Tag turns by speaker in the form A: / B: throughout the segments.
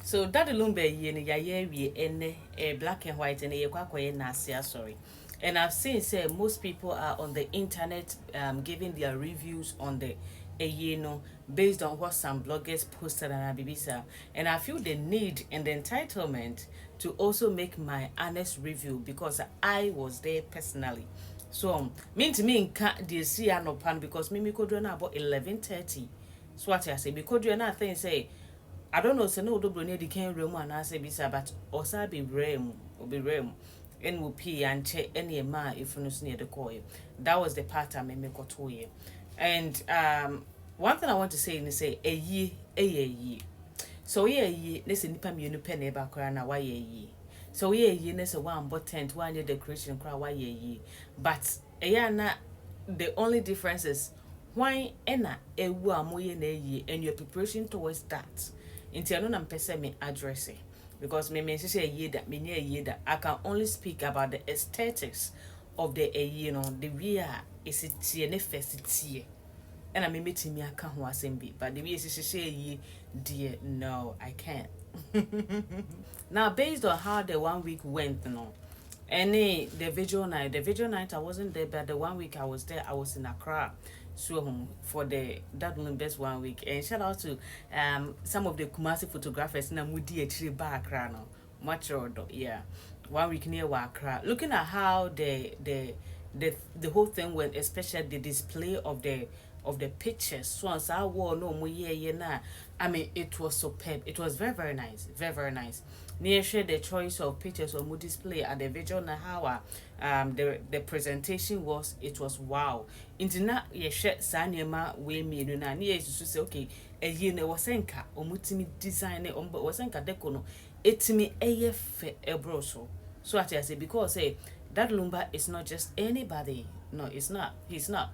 A: So Daddy Lumba ye ne yaye we ene black and white and ye kwakwaye nasia sorry. And I've seen say most people are on the internet giving their reviews on the based on what some bloggers posted and Abibisa. And I feel the need and the entitlement to also make my honest review because I was there personally. So mean to me can't see no pan because me could run about 11:30. So what I say because you nothing say I don't know, say no double near the can room and I say bisa, but also be rem or be rem and will pee and check any ma if you near the coil. That was the part I made me go to you. And one thing I want to say is say a ye. So ye, listen, nipam you penny back na why ye. So ye, ness a one but tent, one year decoration cry why ye. But na the only difference is why ena a wa moye na ye and your preparation towards that. Inti ano na mpese me address it because me say a year that me near a year that I can only speak about the aesthetics of the the way is it ne first and I meet me I can't be but the way is say dear no I can't. Now based on how the 1 week went the visual night I wasn't there but the 1 week I was there I was in Accra. So for the Daddy Lumba's 1 week and shout out to some of the Kumasi photographers na mudi actually back much yeah 1 week near Accra looking at how the whole thing went, especially the display of the pictures. So as I wore no more na I mean it was superb. It was very nice, very nice. Near share the choice of pictures or display at the visual na how the presentation was wow. Into na ye share sanema we me no na near to say okay a year ne wasenka omutimi design ne wasenka dekono etimi fe ebroso. So I say because say Daddy Lumba is not just anybody. No, it's not. He's not.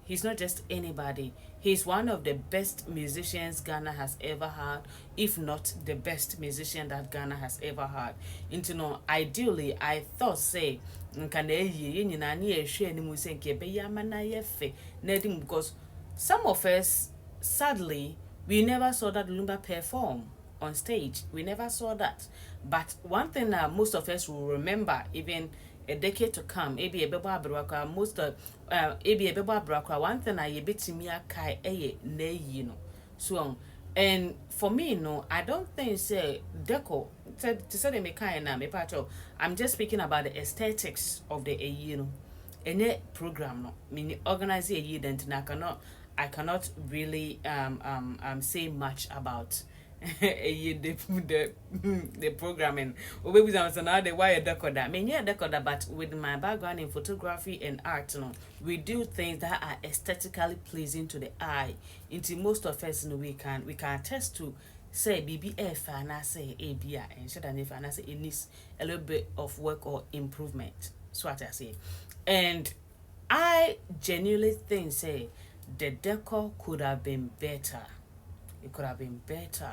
A: He's not just anybody. He's one of the best musicians Ghana has ever had, if not the best musician that Ghana has ever had. Into no, ideally, I thought say, because some of us, sadly, we never saw that Lumba perform on stage. We never saw that. But one thing that most of us will remember, even a decade to come, maybe a beba braka, most of maybe a beba braka, one thing I bit to me a kai ne so and for me I don't think say deco to say me kai na me pato. I'm just speaking about the aesthetics of the any program no meaning organize a year then I cannot really say much about the programming. Maybe I was another why a decoder. I mean, yeah, decoder, but with my background in photography and art, we do things that are aesthetically pleasing to the eye. Into most of us, we can attest to say BBF and I say ABI and should and if I say it needs a little bit of work or improvement. So what I say, and I genuinely think say the decor could have been better. It could have been better.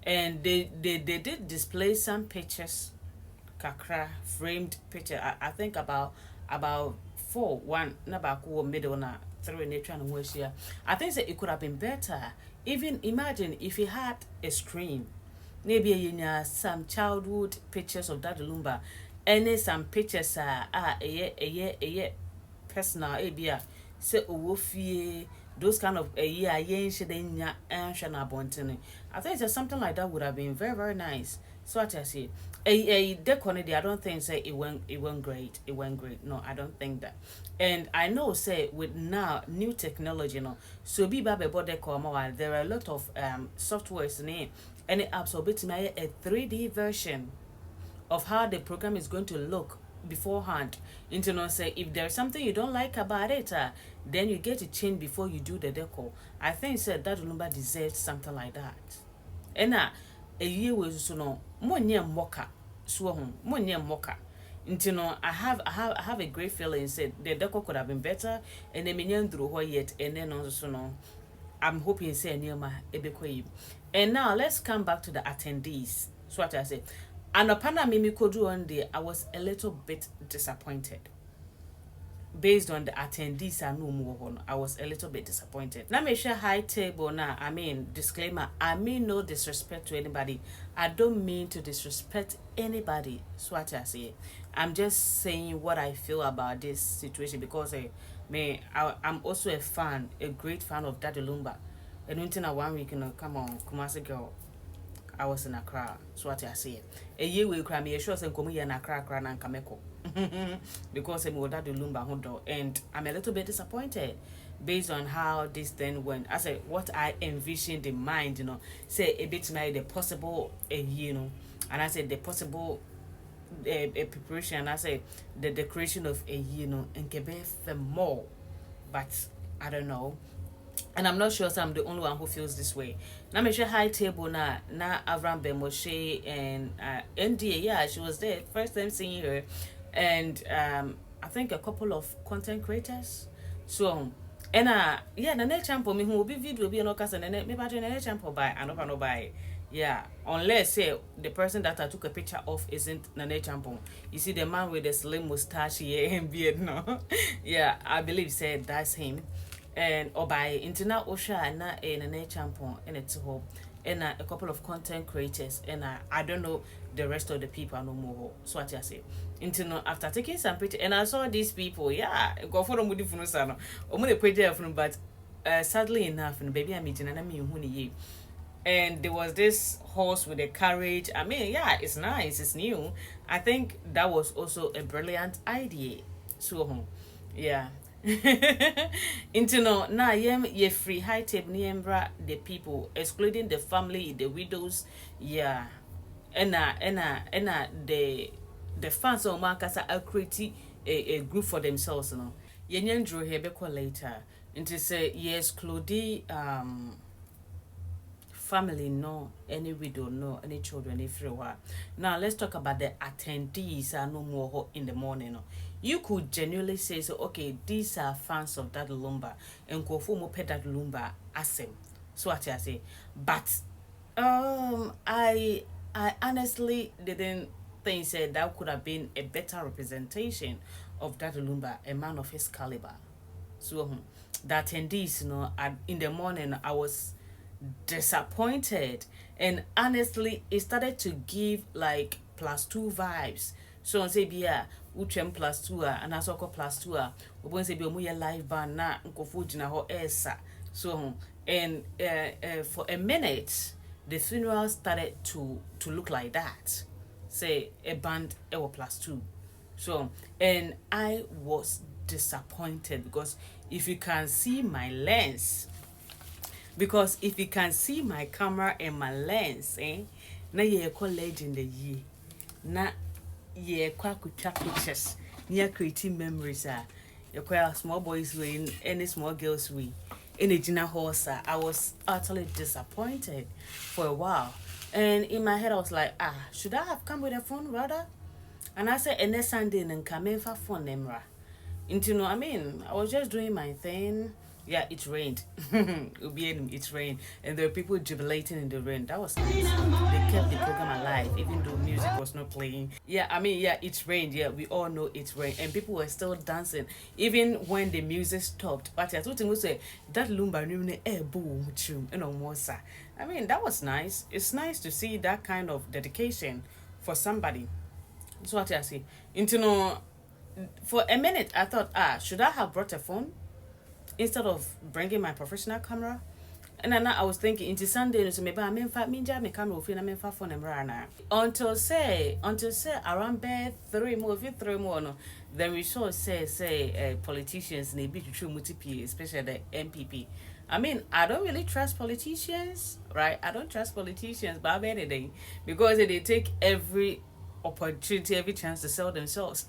A: And they did display some pictures, kakra framed picture. I think about 4, 1, about middle na 3 nature and worse here. I think that it could have been better. Even imagine if you had a screen, maybe you some childhood pictures of Daddy Lumba, and some pictures a personal abia say owofie those kind of I think that something like that would have been very nice. So what I say a decority, I don't think say it went great. No, I don't think that. And I know say with now new technology so be babe there are a lot of softwares in it and it apps will a 3D version of how the program is going to look beforehand. Into say if there's something you don't like about it, then you get to change before you do the decor. I think said that Lumba deserves something like that. And a year was so moka into I have a great feeling said the decor could have been better and then minyan through yet and then also I'm hoping say near my ebekwe. And now let's come back to the attendees. So what I say. And upon Mimi Kodu one day, I was a little bit disappointed. based on the attendees I know more, I was a little bit disappointed. Let me share high table now. I mean, disclaimer, I mean no disrespect to anybody. I don't mean to disrespect anybody. So what I say, I'm just saying what I feel about this situation because I'm also a fan, a great fan of Daddy Lumba. And until now 1 week, come on, Kumasi girl. I was in Accra, so what I say. A year will cry me, sure, and come here in Accra, and Kameko. Because I'm with Daddy Lumba Hondo, and I'm a little bit disappointed based on how this then went. I said, what I envisioned in mind, say a bit my the possible, and I said the possible a preparation, and I said the decoration of a and Quebec more, but I don't know. And I'm not sure so I'm the only one who feels this way. Now me share high table na Avram Bemoshe and NDA, yeah, she was there. First time seeing her. And I think a couple of content creators. So and yeah, the next champo me who will be video will be an occasion and maybe I next champo by and no buy. Yeah, unless say the person that I took a picture of isn't Nane Champon. You see the man with the slim mustache here and beard, no? Yeah, I believe said that's him. And or by internet Osha and na a champon and it's home and a couple of content creators and I don't know the rest of the people no more. So what I say. Internet after taking some picture and I saw these people, yeah, go for them with the phone but sadly enough and baby I'm meeting and I mean who and there was this horse with a carriage. I mean, yeah, it's nice, it's new. I think that was also a brilliant idea. So yeah. Into no na ye free high table niembra the people excluding the family, the widows, yeah. And the fans of Marcus are creating a group for themselves, Yenyan drew here later. Into say yes, Claudie family no, any widow no, any children if you are. Now let's talk about the attendees are no more in the morning. No. You could genuinely say so okay, these are fans of Daddy Lumba and Kofu mo pet Daddy Lumba asem. So what I say. But I honestly didn't think said that could have been a better representation of Daddy Lumba, a man of his caliber. So the attendees, in the morning I was disappointed and honestly it started to give like +2 vibes. So on say bia uchem +2 and asoko +2 we say be omo live band na nkofo gina ho esa. So and for a minute the funeral started to look like that, say a band ever +2. So and I was disappointed because if you can see my lens, because if you can see my camera and my lens, na ye call legend the ye, na ye kwakucha pictures, near creating memories you call small boys way, any small girls way, any Gina horse. I was utterly disappointed for a while, and in my head I was like, should I have come with a phone rather? And I said, next Sunday and come in for phone nemra. Into I mean, I was just doing my thing. Yeah, it rained. It rained. And there were people jubilating in the rain. That was nice. They kept the program alive, even though music was not playing. Yeah, I mean, yeah, it rained. Yeah, we all know it rained. And people were still dancing, even when the music stopped. But I told him, say, that Lumba, I mean, that was nice. It's nice to see that kind of dedication for somebody. That's what I say. For a minute, I thought, should I have brought a phone instead of bringing my professional camera? And then I was thinking, into Sunday, so maybe I'm in fact, me camera, I'm in fact, phone until say around bed 3 more, no. Then we saw say politicians need be true multiple, especially the MPP. I mean, I don't really trust politicians, right? I don't trust politicians, but anything because they take every opportunity, every chance to sell themselves.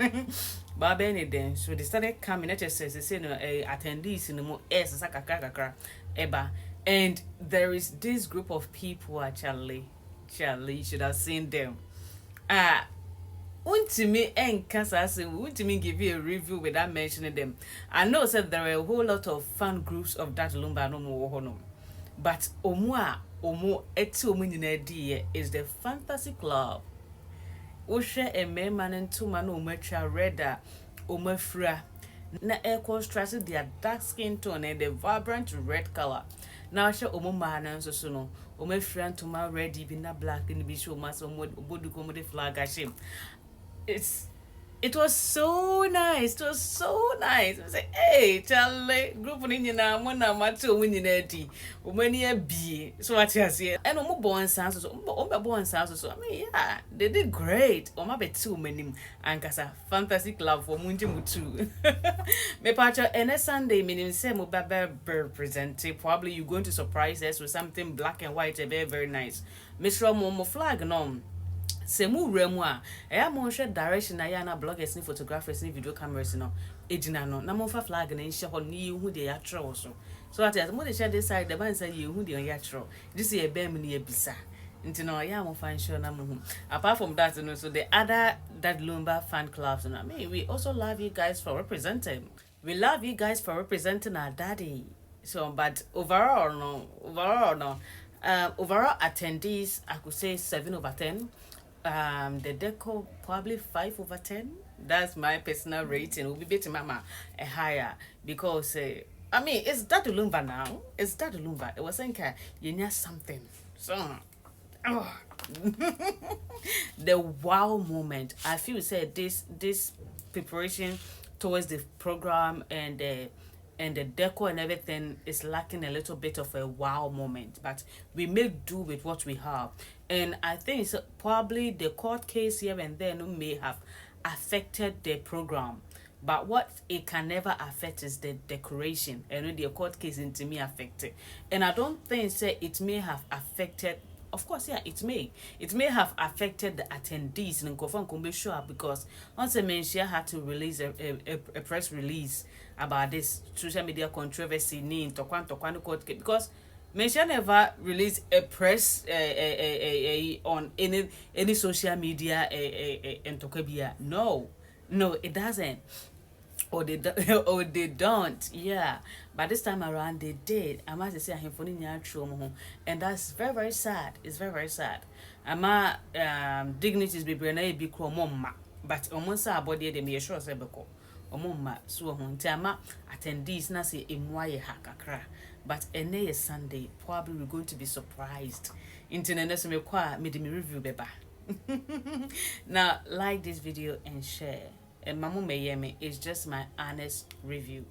A: But then, so they started coming. They say no attendees in the more eba, and there is this group of people actually. You should have seen them. Want to me and Kansas, want to me give you a review without mentioning them. I know said there are a whole lot of fan groups of that Lumba no more, but omo eti omu is the Fantasy Club. Ushe a man and 2 man umecha reda umefra na air contrast their dark skin tone and the vibrant red color. Now show omuma na nso so no oma friend to my red even na black in the show mas obodu komode flag ashim. It was so nice. It was so nice. I was like, hey, Charlie, group of Indian, one of my two winning eddy, many a bee. So what you say? And I'm born sounds so, born sounds so. I mean, yeah, they did great. Or maybe too many, and casa fantastic love for Munjimu too. Me patcha, and a Sunday, meaning say, Mobile representing. Probably you're going to surprise us with something black and white, very, very nice. Miss Romo flag, no. Se mu remu a eya mo hwe direction na ya na bloggers ni photographers ni video cameras no ejina no na mo fa flag na nhye ho ni hu de ya trɛ so at mo de share this side the man say you hu de ya trɛ this ye bem ni ebisa nti no ya mo fan show na mo hu apart from that no so the other Daddy Lumba fan clubs no I mean we also love you guys for representing our daddy. So but overall overall attendees I could say 7/10. The deco probably 5/10. That's my personal rating. We'll be beating mama a higher because I mean it's Daddy Lumba now. It's Daddy Lumba. It was like you need something. So the wow moment. I feel said this preparation towards the program and the decor and everything is lacking a little bit of a wow moment, but we make do with what we have. And I think it's probably the court case here and there may have affected the program, but what it can never affect is the decoration, and the court case into me affected. And I don't think it may have affected. Of course, yeah, it may have affected the attendees in Nkofan sure because once a Menshia had to release a press release about this social media controversy in Tokwan court case because Menshia never released a press on any social media in Tokabia. No, it doesn't. Or they don't, yeah. But this time around they did. I must say and that's very, very sad. It's very, very sad. Ama dignities be brana be mama. But almost our body they may sure say beko. Omoma so ama attendees na say emwaye hakakra. But ene Sunday probably we're going to be surprised. Internet me kwa me review beba. Now like this video and share. And Mamu Mayeme is just my honest review.